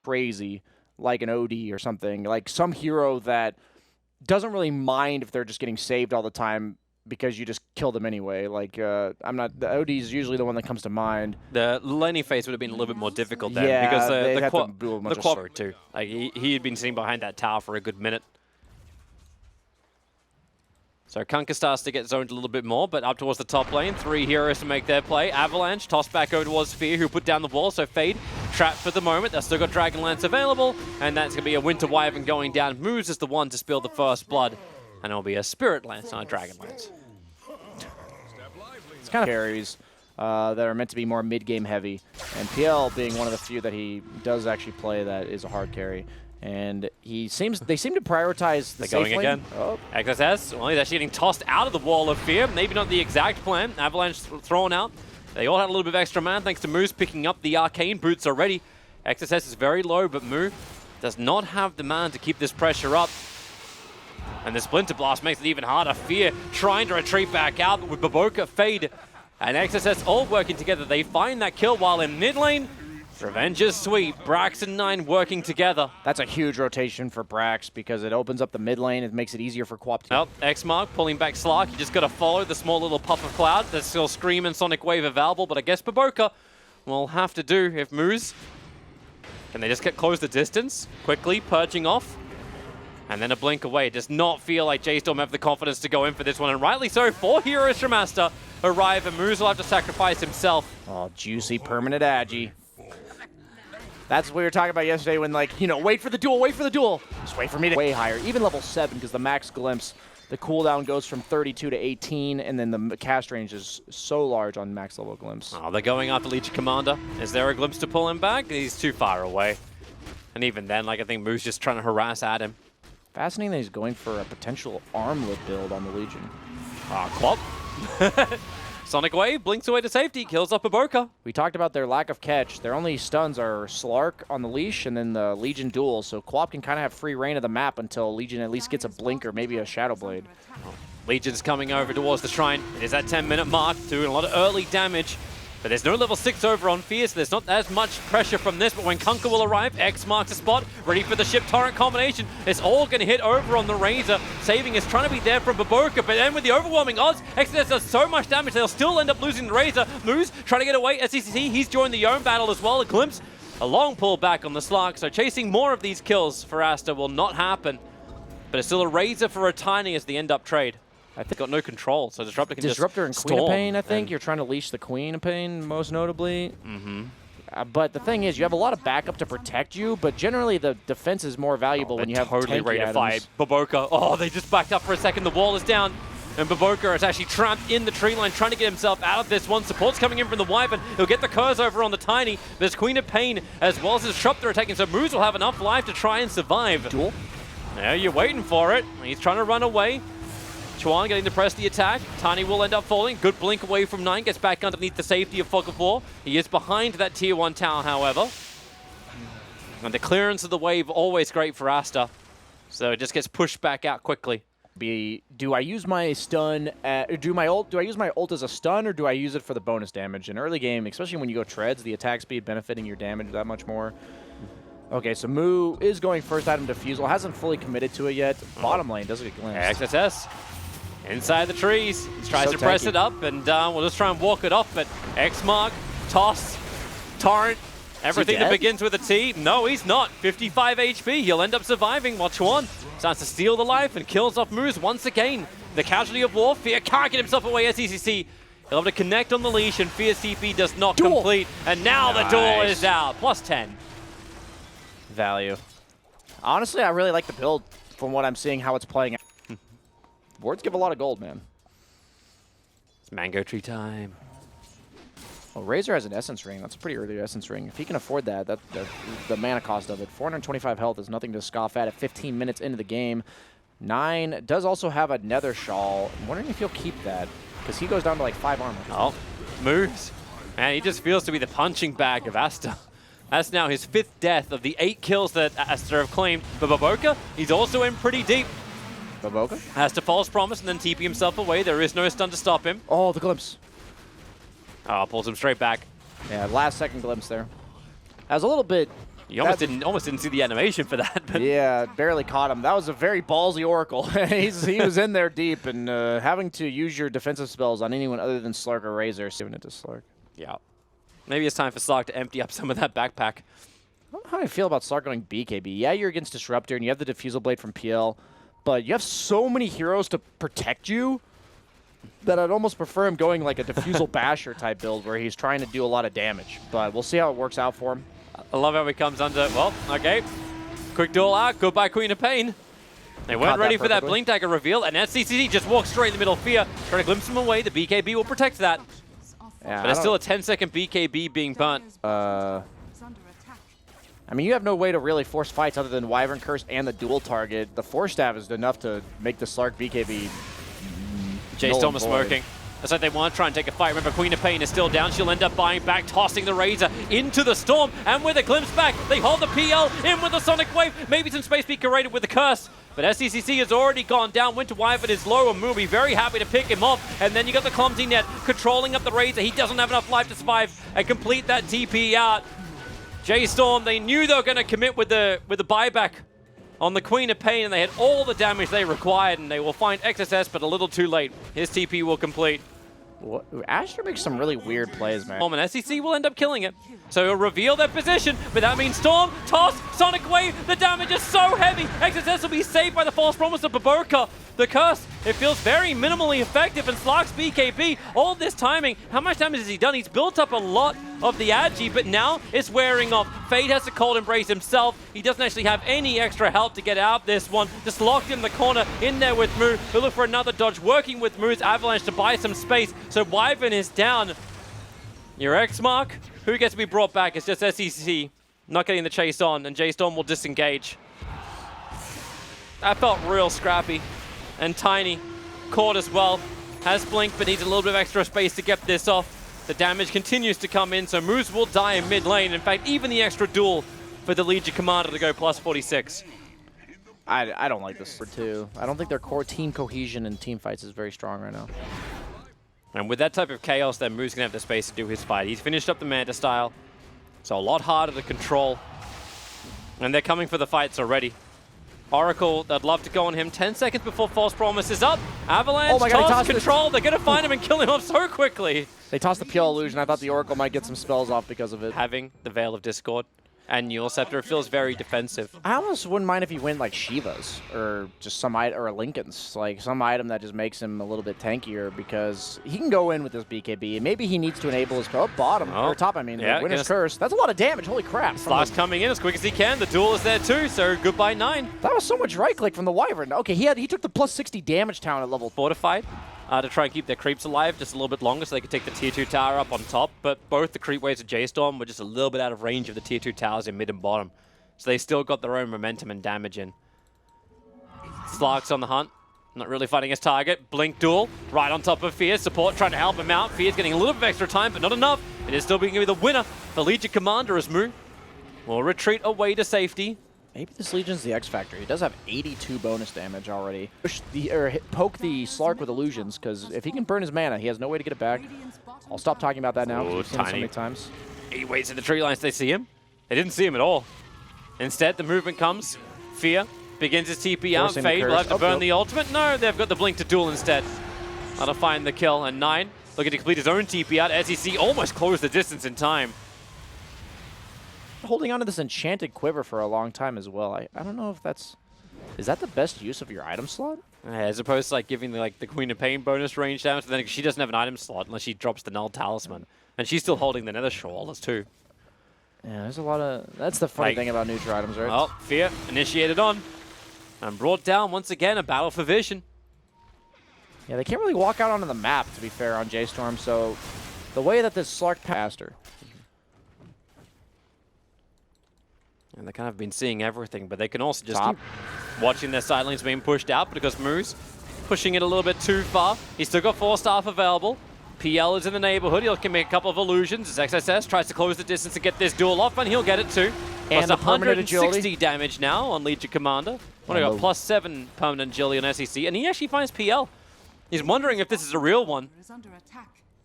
crazy, like an OD or something, like some hero that doesn't really mind if they're just getting saved all the time because you just kill them anyway. Like, the OD is usually the one that comes to mind. The laning phase would have been a little bit more difficult then, yeah, because the quad too. Like, he had been sitting behind that tower for a good minute. So Kunkka starts to get zoned a little bit more, but up towards the top lane, 3 heroes to make their play. Avalanche tossed back over towards Fear, who put down the wall, so Fade trapped for the moment. They've still got Dragonlance available, and that's going to be a Winter Wyvern going down. Moves is the one to spill the first blood, and it'll be a Spirit Lance, not a Dragonlance. It's kind of carries that are meant to be more mid-game heavy, and PL being one of the few that he does actually play that is a hard carry. And they seem to prioritize the safe lane. Again. Oh. XSS, well, he's actually getting tossed out of the Wall of Fear. Maybe not the exact plan. Avalanche thrown out. They all had a little bit of extra man thanks to Moose picking up the Arcane Boots already. XSS is very low, but Moo does not have the man to keep this pressure up. And the Splinter Blast makes it even harder. Fear trying to retreat back out, but with Baboka, Fade, and XSS all working together, they find that kill while in mid lane. Revenge is sweet. Brax and 9 working together. That's a huge rotation for Brax because it opens up the mid lane. It makes it easier for Quap to... Oh, Xmark pulling back Slark. You just got to follow the small little puff of cloud. There's still Scream and Sonic Wave available, but I guess Baboka will have to do if Moose. Can they just close the distance? Quickly purging off. And then a blink away. It does not feel like J.Storm have the confidence to go in for this one, and rightly so. 4 heroes from Aster arrive, and Moose will have to sacrifice himself. Oh, juicy permanent Agi. That's what we were talking about yesterday when, like, you know, wait for the duel, wait for the duel. Just wait for me to way higher. Even level 7, because the max glimpse, the cooldown goes from 32 to 18, and then the cast range is so large on max level glimpse. Oh, they're going after Legion Commander. Is there a glimpse to pull him back? He's too far away. And even then, like, I think Moose just trying to harass at him. Fascinating that he's going for a potential armlet build on the Legion. Quap. Sonic Wave blinks away to safety, kills up Baboka. We talked about their lack of catch. Their only stuns are Slark on the leash and then the Legion duel, so Quap can kind of have free reign of the map until Legion at least gets a blink or maybe a Shadow Blade. Legion's coming over towards the Shrine. It is that 10-minute mark, doing a lot of early damage. But there's no level 6 over on Fear, so there's not as much pressure from this. But when Kunkka will arrive, X marks a spot, ready for the ship torrent combination. It's all going to hit over on the Razor. Saving is trying to be there from Baboka, but then with the overwhelming odds, XSS does so much damage, they'll still end up losing the Razor. Moose trying to get away. SCC, he's joined the Yone battle as well. A glimpse, a long pull back on the Slark. So chasing more of these kills for Aster will not happen. But it's still a Razor for a Tiny as the end-up trade. I think got no control, so Disruptor can Disruptor just and Queen of Pain, I think. and You're trying to leash the Queen of Pain, most notably. Mm-hmm. But the thing is, you have a lot of backup to protect you, but generally the defense is more valuable when you have totally tanky ready to items. fight. Baboka, oh, they just backed up for a second. The wall is down, and Baboka is actually trapped in the tree line, trying to get himself out of this one. Support's coming in from the Wyvern. He'll get the curse over on the Tiny. There's Queen of Pain, as well as his Disruptor attacking, so Moose will have enough life to try and survive. Duel? Now you're waiting for it. He's trying to run away. Chuan getting to press the attack. Tiny will end up falling. Good blink away from 9. Gets back underneath the safety of Fog of War. He is behind that tier 1 tower, however. And the clearance of the wave, always great for Aster. So it just gets pushed back out quickly. Do I use my stun? Do I use my ult as a stun, or do I use it for the bonus damage? In early game, especially when you go treads, the attack speed benefiting your damage that much more. Okay, so Moo is going first item defusal. Hasn't fully committed to it yet. Bottom lane does get glimpsed. XSS. Inside the trees, he tries to press it up, and we'll just try and walk it off, but X-Mark, Toss, Torrent, everything that begins with a T. No, he's not. 55 HP, he'll end up surviving while Chuan starts to steal the life and kills off Moose once again. The casualty of war, Fear can't get himself away as ECC. He'll have to connect on the leash, and Fear CP does not complete, and now the duel is out. Plus 10. Value. Honestly, I really like the build from what I'm seeing, how it's playing out. Wards give a lot of gold, man. It's mango tree time. Well, Razor has an Essence Ring. That's a pretty early Essence Ring. If he can afford that, the mana cost of it. 425 health is nothing to scoff at 15 minutes into the game. 9 does also have a Nether Shawl. I'm wondering if he'll keep that, because he goes down to like 5 armor. Oh, moves. Man, he just feels to be the punching bag of Aster. That's now his 5th death of the 8 kills that Aster have claimed. But Baboka, he's also in pretty deep. Baboka? Has to false promise and then TP himself away. There is no stun to stop him. Oh, the glimpse. Oh, pulls him straight back. Yeah, last second glimpse there. That was a little bit You almost didn't see the animation for that. But yeah, barely caught him. That was a very ballsy Oracle. He was in there deep, and having to use your defensive spells on anyone other than Slark or Razor, giving it to Slark. Yeah. Maybe it's time for Slark to empty up some of that backpack. I don't know how I feel about Slark going BKB. Yeah, you're against Disruptor, and you have the Diffusal Blade from PL, but you have so many heroes to protect you that I'd almost prefer him going like a Diffusal Basher type build where he's trying to do a lot of damage. But we'll see how it works out for him. I love how he comes under, well, okay. Quick duel out, goodbye Queen of Pain. They weren't ready for that Blink Dagger reveal, and SCCC just walks straight in the middle of Fear, trying to glimpse him away. The BKB will protect that. Yeah, but it's still a 10-second BKB being burnt. I mean, you have no way to really force fights other than Wyvern Curse and the dual target. The Force Staff is enough to make the Slark BKB. J.Storm is smoking. It's like they want to try and take a fight. Remember, Queen of Pain is still down. She'll end up buying back, tossing the Razor into the Storm. And with a glimpse back, they hold the PL in with the Sonic Wave. Maybe some space be created with the Curse. But SCCC has already gone down. Winter Wyvern is low, and Moon will be very happy to pick him off. And then you got the Clumsy Net controlling up the Razor. He doesn't have enough life to survive and complete that TP out. J.Storm, they knew they were going to commit with the buyback on the Queen of Pain, and they had all the damage they required, and they will find XSS, but a little too late. His TP will complete. What? Aster makes some really weird plays, man. And SCC will end up killing it. So he'll reveal their position, but that means Storm, Toss, Sonic Wave. The damage is so heavy. XSS will be saved by the false promise of Baboka. The Curse, it feels very minimally effective, and Slark's BKB, all this timing, how much damage has he done? He's built up a lot of the Agi, but now it's wearing off. Fade has to cold embrace himself. He doesn't actually have any extra help to get out this one. Just locked in the corner, in there with Moo. He'll look for another dodge, working with Moo's Avalanche to buy some space. So Wyvern is down. Your X mark, who gets to be brought back? It's just SEC not getting the chase on, and J.Storm will disengage. That felt real scrappy. And Tiny, caught as well, has Blink, but needs a little bit of extra space to get this off. The damage continues to come in, so Moose will die in mid lane. In fact, even the extra duel for the Legion Commander to go plus 46. I don't like this for two. I don't think their core team cohesion and team fights is very strong right now. And with that type of chaos, then Moose can have the space to do his fight. He's finished up the Manta style, so a lot harder to control. And they're coming for the fights already. Oracle, they'd love to go on him 10 seconds before False Promise is up. Avalanche, toss, control. They're going to find him and kill him off so quickly. They tossed the PL Illusion. I thought the Oracle might get some spells off because of it. Having the Veil of Discord and Newell Scepter feels very defensive. I almost wouldn't mind if he went like Shiva's or just some item, or Lincoln's, like some item that just makes him a little bit tankier, because he can go in with this BKB and maybe he needs to enable his bottom or top. I mean, yeah, Winter's Curse. That's a lot of damage. Holy crap! Slark's coming in as quick as he can. The duel is there too. So goodbye 9. That was so much right click from the Wyvern. Okay, he took the plus 60 damage town at level fortified. To try and keep their creeps alive just a little bit longer so they could take the tier 2 tower up on top. But both the creep waves of J.Storm were just a little bit out of range of the tier 2 towers in mid and bottom. So they still got their own momentum and damage in. Slark's on the hunt. Not really fighting his target. Blink duel right on top of Fear. Support trying to help him out. Fear's getting a little bit of extra time, but not enough. It is still being the winner for Legion Commander as Moo will retreat away to safety. Maybe this Legion's the X Factor. He does have 82 bonus damage already. Poke the Slark with illusions, because if he can burn his mana, he has no way to get it back. I'll stop talking about that now, because we've seen it so many times. He waits in the tree lines. They see him. They didn't see him at all. Instead, the movement comes. Fear begins his TP out. Fade will have to burn the ultimate. No, they've got the Blink to duel instead. That'll find the kill. And 9 looking to complete his own TP out. SEC almost closed the distance in time. Holding on to this enchanted quiver for a long time as well. I don't know if that's... Is that the best use of your item slot? As opposed to like giving the Queen of Pain bonus range damage, but then she doesn't have an item slot unless she drops the Null Talisman. And she's still holding the Nether Shawlers too. Yeah, there's a lot of... That's the funny thing about neutral items, right? Oh, Fear initiated on. And brought down once again, a battle for vision. Yeah, they can't really walk out onto the map, to be fair, on J.Storm, so the way that this Slark Aster... And they kind of been seeing everything, but they can also just keep watching their side lanes being pushed out because Moose pushing it a little bit too far. He's still got 4 staff available. PL is in the neighborhood. He'll make a couple of illusions as XSS tries to close the distance to get this duel off, and he'll get it too. And plus 160 damage now on Legion Commander. What got plus 7 permanent agility on SEC, and he actually finds PL. He's wondering if this is a real one.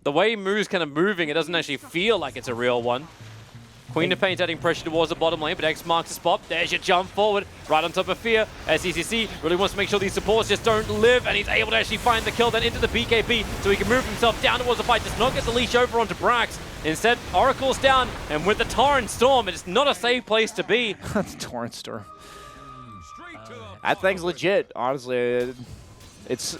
The way Moo's kind of moving, it doesn't actually feel like it's a real one. Queen of Pain's adding pressure towards the bottom lane, but X marks the spot. There's your jump forward, right on top of Fear. SCCC really wants to make sure these supports just don't live, and he's able to actually find the kill then into the BKB, so he can move himself down towards the fight, does not get the leash over onto Brax. Instead, Oracle's down, and with the Torrent Storm, it is not a safe place to be. That's Torrent Storm. That thing's legit, honestly. It's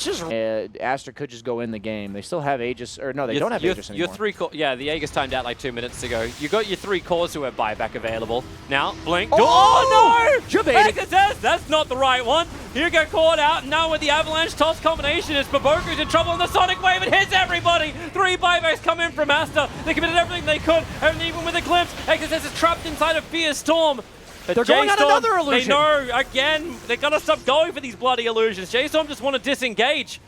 just Aster could just go in the game. They still have Aegis, or no, they don't have Aegis anymore. Yeah, the Aegis timed out like 2 minutes ago. You got your 3 cores who have buyback available. Now, Blink. Oh no! Exodus, that's not the right one. You get caught out. Now with the Avalanche toss combination, it's Baboku's in trouble, and the Sonic Wave, it hits everybody. 3 buybacks come in from Aster. They committed everything they could, and even with a glimpse, Exodus is trapped inside of Fear Storm. But they're going on another illusion. They know, again, they gotta stop going for these bloody illusions. J.Storm just want to disengage.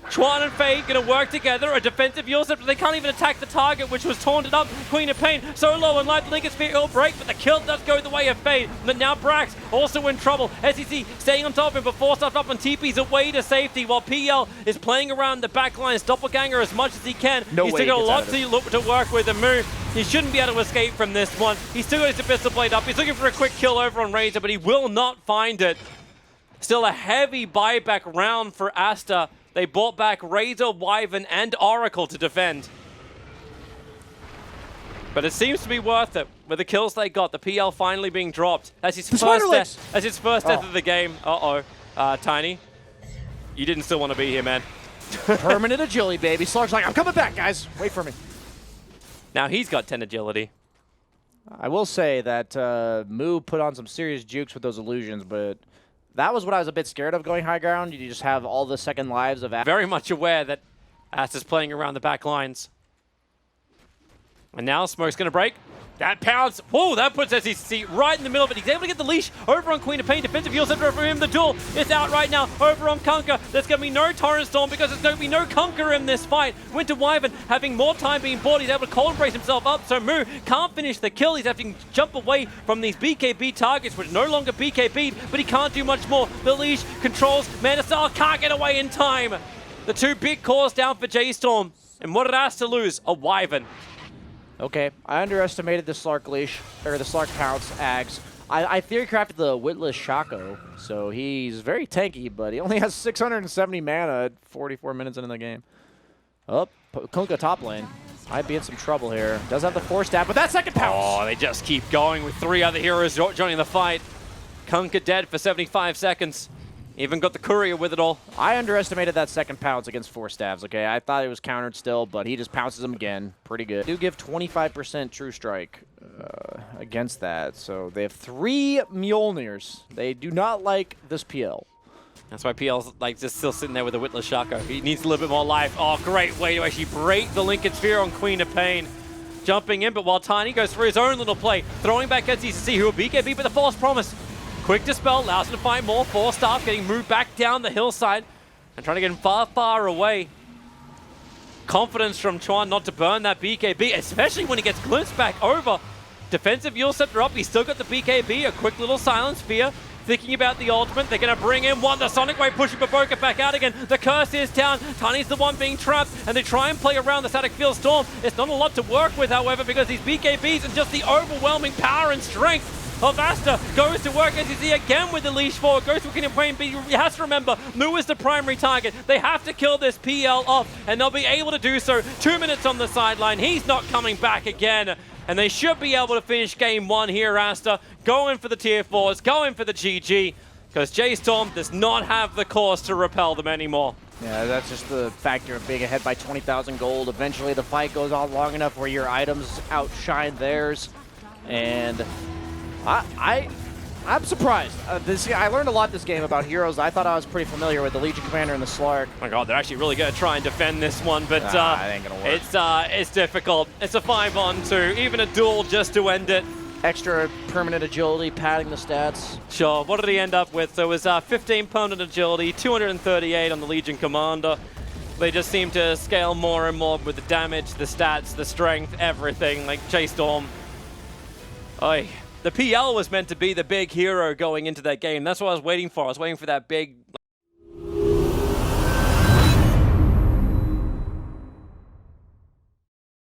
Chuan and Fade gonna work together, a defensive Yulsep, but they can't even attack the target, which was taunted up. Queen of Pain so low and life, Lincoln Sphere will break, but the kill does go the way of Fade. But now Brax also in trouble. SEC staying on top of him, but forced up on TP's away to safety, while PL is playing around the back lines, doppelganger as much as he can. He's still got a lot to work with and move. He shouldn't be able to escape from this one. He's still got his Abyssal Blade up. He's looking for a quick kill over on Razor, but he will not find it. Still a heavy buyback round for Aster. They brought back Razor, Wyvern, and Oracle to defend. But it seems to be worth it with the kills they got. The PL finally being dropped. That's his first death. That's his first death of the game. Tiny, you didn't still want to be here, man. Permanent agility, baby. Slark's like, I'm coming back, guys. Wait for me. Now he's got 10 agility. I will say that Moo put on some serious jukes with those illusions, but that was what I was a bit scared of going high ground. You just have all the second lives of Aster. Very much aware that Aster's playing around the back lines. And now Smoke's going to break. That pounce. Whoa, that puts SEC right in the middle of it. He's able to get the leash over on Queen of Pain. Defensive heal center for him. The duel is out right now over on Kunkka. There's going to be no Torrent Storm because there's going to be no Kunkka in this fight. Winter Wyvern having more time being bought. He's able to cold embrace himself up. So Moo can't finish the kill. He's having to jump away from these BKB targets, which are no longer BKB'd, but he can't do much more. The leash controls. Manasal can't get away in time. The 2 big cores down for J.Storm. And what did Aster lose? A Wyvern. Okay, I underestimated the Slark leash, or the Slark pounce, Ags. I theory crafted the Witless Shaco, so he's very tanky, but he only has 670 mana at 44 minutes into the game. Oh, Kunkka top lane. Might be in some trouble here. Does have the force stab, but that second pounce! Oh, they just keep going with 3 other heroes joining the fight. Kunkka dead for 75 seconds. Even got the courier with it all. I underestimated that second pounce against 4 stabs, okay? I thought it was countered still, but he just pounces him again. Pretty good. Do give 25% true strike against that. So they have 3 Mjolnirs. They do not like this PL. That's why PL's like just still sitting there with a Witless Shaco. He needs a little bit more life. Oh, great way to actually break the Lincoln Sphere on Queen of Pain. Jumping in, but while Tiny goes for his own little play, throwing back at CCC, who will BKB, but the false promise. Quick Dispel allows him to find more. 4 staff getting moved back down the hillside and trying to get him far, far away. Confidence from Chuan not to burn that BKB, especially when he gets glimpsed back over. Defensive Yule Scepter up. He's still got the BKB. A quick little Silence Spear. Thinking about the ultimate. They're going to bring in one. The Sonic Wave pushing Baboka back out again. The curse is down. Tiny's the one being trapped. And they try and play around the Static Field Storm. It's not a lot to work with, however, because these BKBs and just the overwhelming power and strength of Aster goes to work as you see again with the leash forward, goes to King of Pain, but you have to remember, Moo is the primary target. They have to kill this PL off, and they'll be able to do so. 2 minutes on the sideline, he's not coming back again, and they should be able to finish game 1 here, Aster, going for the tier 4s, going for the GG, because J.Storm does not have the cores to repel them anymore. Yeah, that's just the factor of being ahead by 20,000 gold. Eventually the fight goes on long enough where your items outshine theirs, and I'm surprised. I learned a lot this game about heroes. I thought I was pretty familiar with the Legion Commander and the Slark. Oh my god, they're actually really going to try and defend this one, but it ain't gonna work. It's difficult. It's a 5-on-2, even a duel just to end it. Extra permanent agility, padding the stats. Sure, what did he end up with? There was 15 permanent agility, 238 on the Legion Commander. They just seem to scale more and more with the damage, the stats, the strength, everything. Like J.Storm. Oy. The PL was meant to be the big hero going into that game. That's what I was waiting for. I was waiting for that big